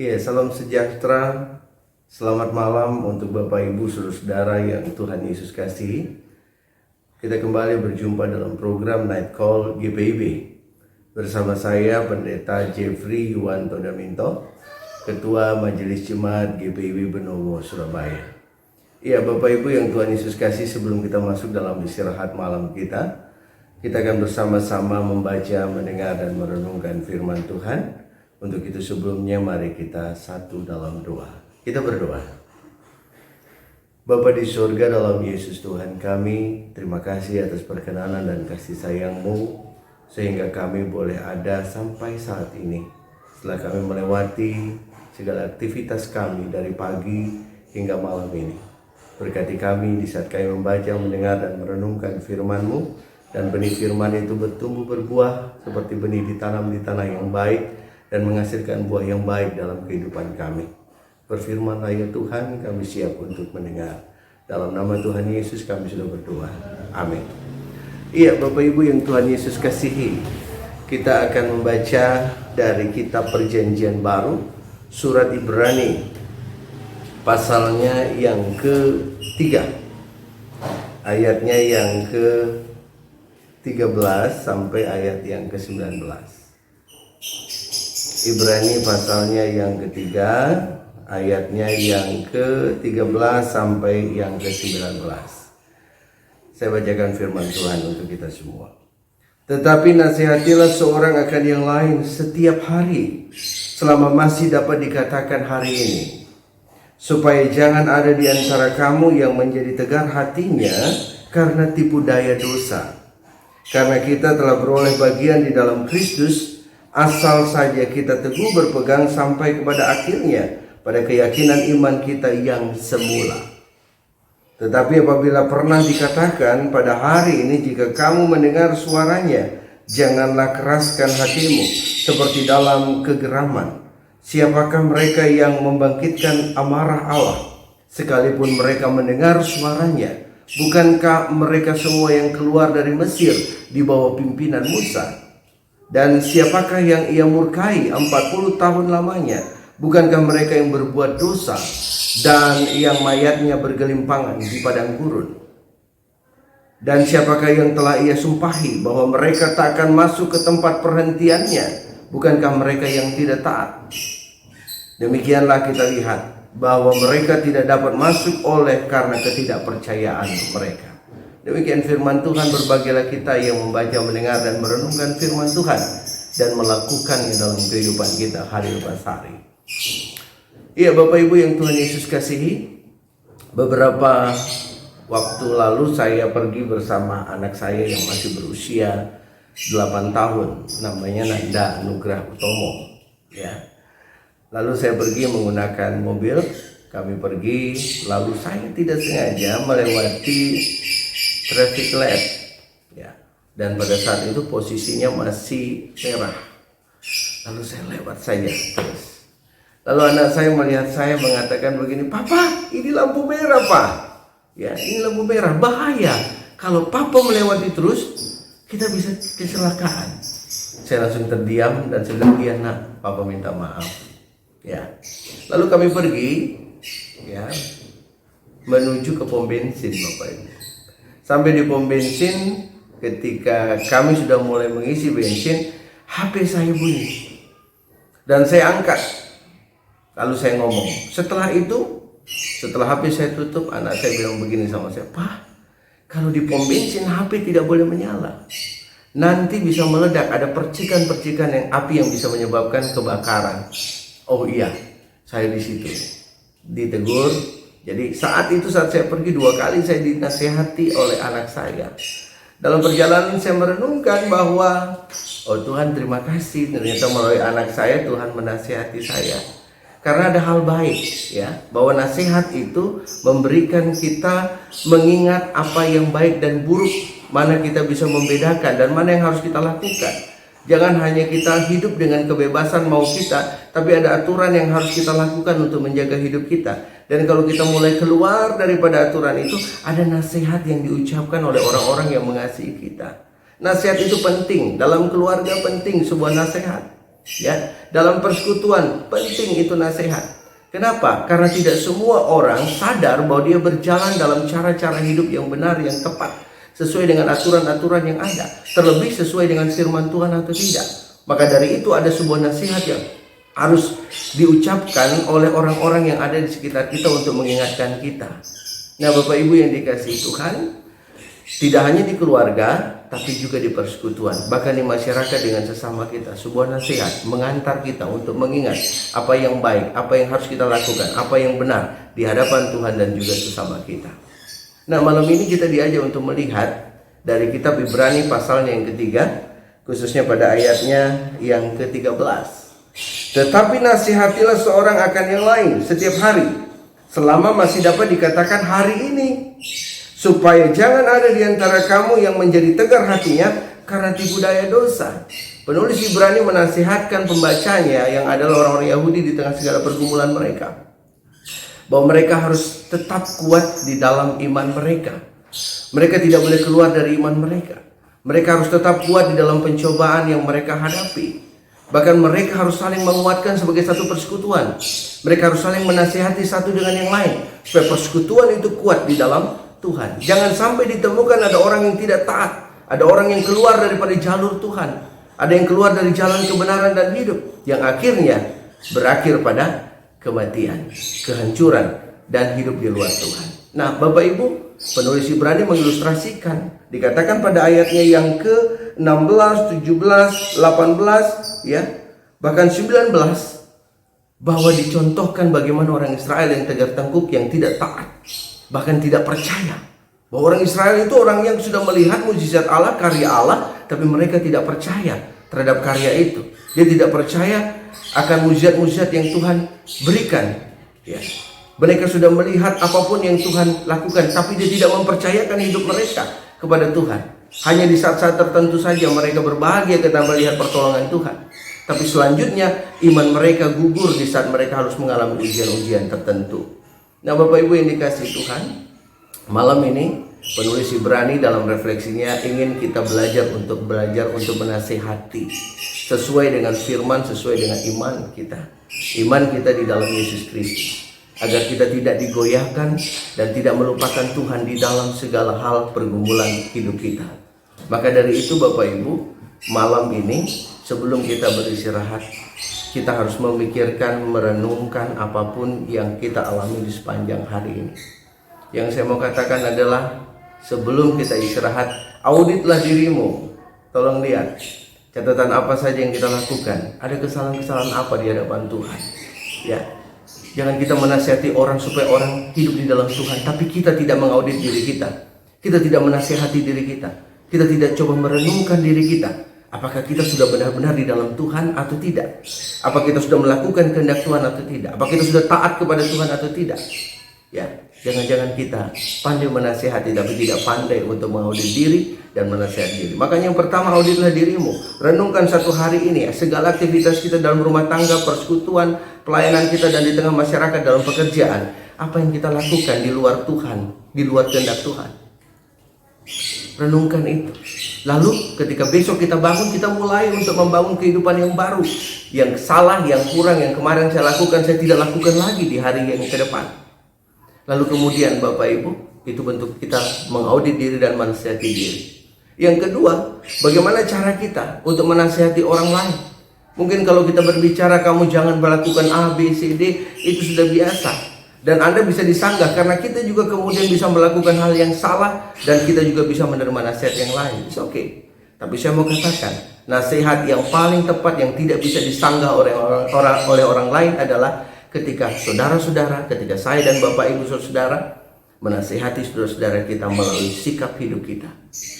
Iya, salam sejahtera. Selamat malam untuk Bapak Ibu Saudara-saudara yang Tuhan Yesus kasihi. Kita kembali berjumpa dalam program Night Call GPIB. Bersama saya Pendeta Jeffrey Yuwanto Daminto, Ketua Majelis Jemaat GPIB Benowo, Surabaya. Iya, Bapak Ibu yang Tuhan Yesus kasih, sebelum kita masuk dalam istirahat malam kita akan bersama-sama membaca, mendengar, dan merenungkan firman Tuhan. Untuk itu sebelumnya mari kita satu dalam doa. Kita berdoa. Bapa di surga, dalam Yesus Tuhan kami, terima kasih atas perkenanan dan kasih sayang-Mu sehingga kami boleh ada sampai saat ini. Setelah kami melewati segala aktivitas kami dari pagi hingga malam ini, berkati kami di saat kami membaca, mendengar, dan merenungkan firman-Mu, dan benih firman itu bertumbuh berbuah seperti benih ditanam di tanah yang baik dan menghasilkan buah yang baik dalam kehidupan kami. Berfirmanlah ya Tuhan, kami siap untuk mendengar. Dalam nama Tuhan Yesus kami sudah berdoa. Amin. Iya, Bapak Ibu yang Tuhan Yesus kasihi, kita akan membaca dari kitab Perjanjian Baru, surat Ibrani, pasalnya yang ke-3, ayatnya yang ke-13 sampai ayat yang ke-19. Ibrani pasalnya yang ketiga, ayatnya yang ke-13 sampai yang ke-19. Saya bacakan firman Tuhan untuk kita semua. Tetapi nasihatilah seorang akan yang lain setiap hari, selama masih dapat dikatakan hari ini, supaya jangan ada di antara kamu yang menjadi tegar hatinya karena tipu daya dosa. Karena kita telah beroleh bagian di dalam Kristus, asal saja kita teguh berpegang sampai kepada akhirnya, pada keyakinan iman kita yang semula. Tetapi apabila pernah dikatakan pada hari ini, jika kamu mendengar suaranya, janganlah keraskan hatimu seperti dalam kegeraman. Siapakah mereka yang membangkitkan amarah Allah, sekalipun mereka mendengar suaranya? Bukankah mereka semua yang keluar dari Mesir di bawah pimpinan Musa? Dan siapakah yang ia murkai 40 tahun lamanya? Bukankah mereka yang berbuat dosa dan yang mayatnya bergelimpangan di padang gurun? Dan siapakah yang telah ia sumpahi bahwa mereka tak akan masuk ke tempat perhentiannya? Bukankah mereka yang tidak taat? Demikianlah kita lihat bahwa mereka tidak dapat masuk oleh karena ketidakpercayaan mereka. Demikian firman Tuhan. Berbahagialah kita yang membaca, mendengar, dan merenungkan firman Tuhan dan melakukannya dalam kehidupan kita hari lepas hari. Iya, Bapak Ibu yang Tuhan Yesus kasihi, beberapa waktu lalu saya pergi bersama anak saya yang masih berusia 8 tahun, namanya Nanda Nugrah Utomo. Ya. Lalu saya pergi menggunakan mobil, kami pergi, lalu saya tidak sengaja melewati traffic light, ya. Dan pada saat itu posisinya masih merah. Lalu saya lewat saja terus. Lalu anak saya melihat saya mengatakan begini, "Papa, ini lampu merah, Pak. Ya, ini lampu merah, bahaya. Kalau Papa melewati terus, kita bisa kecelakaan." Saya langsung terdiam dan saya bilang, "Iya nak, Papa minta maaf." Ya. Lalu kami pergi, ya, menuju ke pom bensin, Bapak Ibu. Sampai di pom bensin, ketika kami sudah mulai mengisi bensin, HP saya bunyi. Dan saya angkat. Lalu saya ngomong. Setelah HP saya tutup, anak saya bilang begini sama saya, "Pak, kalau di pom bensin HP tidak boleh menyala. Nanti bisa meledak, ada percikan-percikan api yang bisa menyebabkan kebakaran." Oh iya, saya di situ ditegur. Jadi saat saya pergi 2 kali saya dinasihati oleh anak saya. Dalam perjalanan saya merenungkan bahwa, oh Tuhan terima kasih, ternyata melalui anak saya Tuhan menasihati saya. Karena ada hal baik, ya, bahwa nasihat itu memberikan kita mengingat apa yang baik dan buruk, mana kita bisa membedakan dan mana yang harus kita lakukan. Jangan hanya kita hidup dengan kebebasan mau kita, tapi ada aturan yang harus kita lakukan untuk menjaga hidup kita. Dan kalau kita mulai keluar daripada aturan itu, ada nasihat yang diucapkan oleh orang-orang yang mengasihi kita. Nasihat itu penting, dalam keluarga penting sebuah nasihat. Ya, dalam persekutuan penting itu nasihat. Kenapa? Karena tidak semua orang sadar bahwa dia berjalan dalam cara-cara hidup yang benar, yang tepat, sesuai dengan aturan-aturan yang ada, terlebih sesuai dengan firman Tuhan atau tidak. Maka dari itu ada sebuah nasihat yang harus diucapkan oleh orang-orang yang ada di sekitar kita untuk mengingatkan kita. Nah, Bapak Ibu yang dikasihi Tuhan, tidak hanya di keluarga, tapi juga di persekutuan, bahkan di masyarakat dengan sesama kita. Sebuah nasihat mengantar kita untuk mengingat apa yang baik, apa yang harus kita lakukan, apa yang benar di hadapan Tuhan dan juga sesama kita. Nah, malam ini kita diajak untuk melihat dari kitab Ibrani pasalnya yang ketiga, khususnya pada ayatnya yang ke-13. Tetapi nasihatilah seorang akan yang lain setiap hari, selama masih dapat dikatakan hari ini, supaya jangan ada di antara kamu yang menjadi tegar hatinya karena tipu daya dosa. Penulis Ibrani menasihatkan pembacanya yang adalah orang-orang Yahudi di tengah segala pergumulan mereka, bahwa mereka harus tetap kuat di dalam iman mereka. Mereka tidak boleh keluar dari iman mereka. Mereka harus tetap kuat di dalam pencobaan yang mereka hadapi. Bahkan mereka harus saling menguatkan sebagai satu persekutuan. Mereka harus saling menasihati satu dengan yang lain, supaya persekutuan itu kuat di dalam Tuhan. Jangan sampai ditemukan ada orang yang tidak taat, ada orang yang keluar daripada jalur Tuhan, ada yang keluar dari jalan kebenaran dan hidup, yang akhirnya berakhir pada kematian, kehancuran, dan hidup di luar Tuhan. Nah, Bapak Ibu, penulis Ibrani mengilustrasikan, dikatakan pada ayatnya yang ke-16, 17, 18, ya, bahkan 19, bahwa dicontohkan bagaimana orang Israel yang tegar tengkuk, yang tidak taat, bahkan tidak percaya. Bahwa orang Israel itu orang yang sudah melihat mujizat Allah, karya Allah, tapi mereka tidak percaya terhadap karya itu. Dia tidak percaya akan mujizat-mujizat yang Tuhan berikan, ya. Mereka sudah melihat apapun yang Tuhan lakukan, tapi dia tidak mempercayakan hidup mereka kepada Tuhan. Hanya di saat-saat tertentu saja mereka berbahagia ketika melihat pertolongan Tuhan. Tapi selanjutnya iman mereka gugur di saat mereka harus mengalami ujian-ujian tertentu. Nah, Bapak Ibu yang dikasihi Tuhan, malam ini penulis Ibrani dalam refleksinya ingin kita belajar untuk menasihati sesuai dengan firman, sesuai dengan iman kita. Iman kita di dalam Yesus Kristus, agar kita tidak digoyahkan dan tidak melupakan Tuhan di dalam segala hal pergumulan hidup kita. Maka dari itu Bapak Ibu, malam ini sebelum kita beristirahat, kita harus memikirkan, merenungkan apapun yang kita alami di sepanjang hari ini. Yang saya mau katakan adalah, sebelum kita istirahat, auditlah dirimu. Tolong lihat catatan apa saja yang kita lakukan. Ada kesalahan-kesalahan apa di hadapan Tuhan, ya. Jangan kita menasihati orang supaya orang hidup di dalam Tuhan, tapi kita tidak mengaudit diri kita. Kita tidak menasihati diri kita. Kita tidak coba merenungkan diri kita. Apakah kita sudah benar-benar di dalam Tuhan atau tidak? Apakah kita sudah melakukan kehendak Tuhan atau tidak? Apakah kita sudah taat kepada Tuhan atau tidak? Ya, jangan-jangan kita pandai menasihati tapi tidak pandai untuk mengaudit diri dan menasihati diri. Makanya yang pertama, auditlah dirimu. Renungkan satu hari ini ya, segala aktivitas kita dalam rumah tangga, persekutuan, pelayanan kita, dan di tengah masyarakat, dalam pekerjaan. Apa yang kita lakukan di luar Tuhan, di luar kehendak Tuhan. Renungkan itu. Lalu ketika besok kita bangun, kita mulai untuk membangun kehidupan yang baru. Yang salah, yang kurang, yang kemarin saya lakukan, saya tidak lakukan lagi di hari yang ke depan. Lalu kemudian Bapak Ibu, itu bentuk kita mengaudit diri dan menasihati diri. Yang kedua, bagaimana cara kita untuk menasihati orang lain. Mungkin kalau kita berbicara, kamu jangan melakukan A, B, C, D, itu sudah biasa. Dan Anda bisa disanggah karena kita juga kemudian bisa melakukan hal yang salah, dan kita juga bisa menerima nasihat yang lain. It's okay. Tapi saya mau katakan, nasihat yang paling tepat yang tidak bisa disanggah oleh orang lain adalah ketika saudara-saudara, ketika saya dan Bapak Ibu saudara menasihati saudara-saudara kita melalui sikap hidup kita,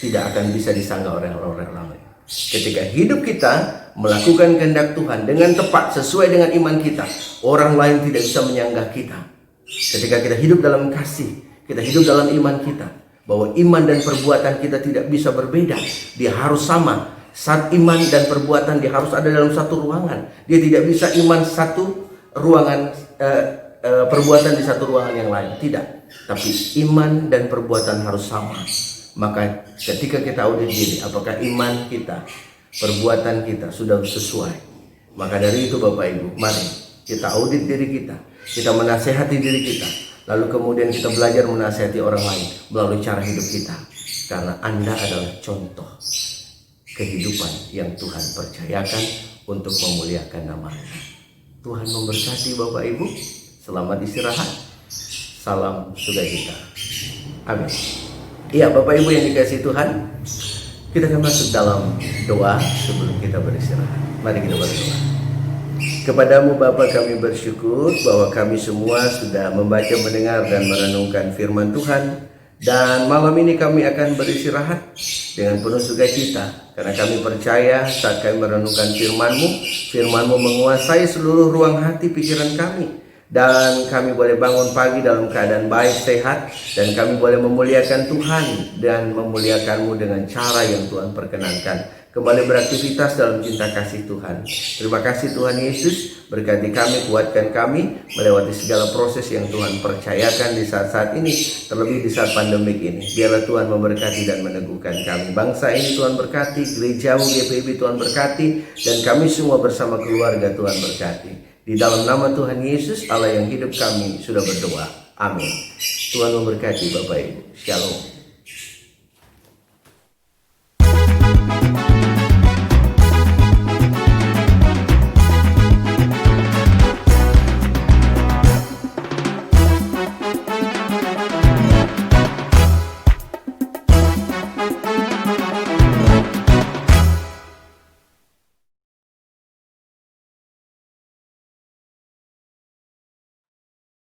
tidak akan bisa disanggah oleh orang lain. Ketika hidup kita melakukan kehendak Tuhan dengan tepat sesuai dengan iman kita, orang lain tidak bisa menyanggah kita. Ketika kita hidup dalam kasih, kita hidup dalam iman kita, bahwa iman dan perbuatan kita tidak bisa berbeda, dia harus sama. Saat iman dan perbuatan dia harus ada dalam satu ruangan. Dia tidak bisa iman satu ruangan, perbuatan di satu ruangan yang lain, tidak. Tapi iman dan perbuatan harus sama. Maka ketika kita audit diri, apakah iman kita, perbuatan kita sudah sesuai Maka dari itu Bapak Ibu, mari kita audit diri kita menasehati diri kita, lalu kemudian kita belajar menasehati orang lain melalui cara hidup kita. Karena Anda adalah contoh kehidupan yang Tuhan percayakan untuk memuliakan nama-Nya. Tuhan memberkati Bapak Ibu. Selamat istirahat. Salam sukacita. Amin. Iya Bapak Ibu yang dikasihi Tuhan, kita akan masuk dalam doa sebelum kita beristirahat. Mari kita berdoa. Kepadamu Bapa kami bersyukur bahwa kami semua sudah membaca, mendengar, dan merenungkan firman Tuhan. Dan malam ini kami akan beristirahat dengan penuh sukacita. Karena kami percaya saat kami merenungkan firman-Mu, firman-Mu menguasai seluruh ruang hati pikiran kami. Dan kami boleh bangun pagi dalam keadaan baik, sehat. Dan kami boleh memuliakan Tuhan dan memuliakan-Mu dengan cara yang Tuhan perkenankan. Kembali beraktivitas dalam cinta kasih Tuhan. Terima kasih Tuhan Yesus, berkati kami, kuatkan kami melewati segala proses yang Tuhan percayakan di saat-saat ini, terlebih di saat pandemik ini. Biarlah Tuhan memberkati dan meneguhkan kami. Bangsa ini Tuhan berkati, gerejamu GPIB Tuhan berkati, dan kami semua bersama keluarga Tuhan berkati. Di dalam nama Tuhan Yesus, Allah yang hidup, kami sudah berdoa. Amin. Tuhan memberkati Bapak Ibu. Shalom.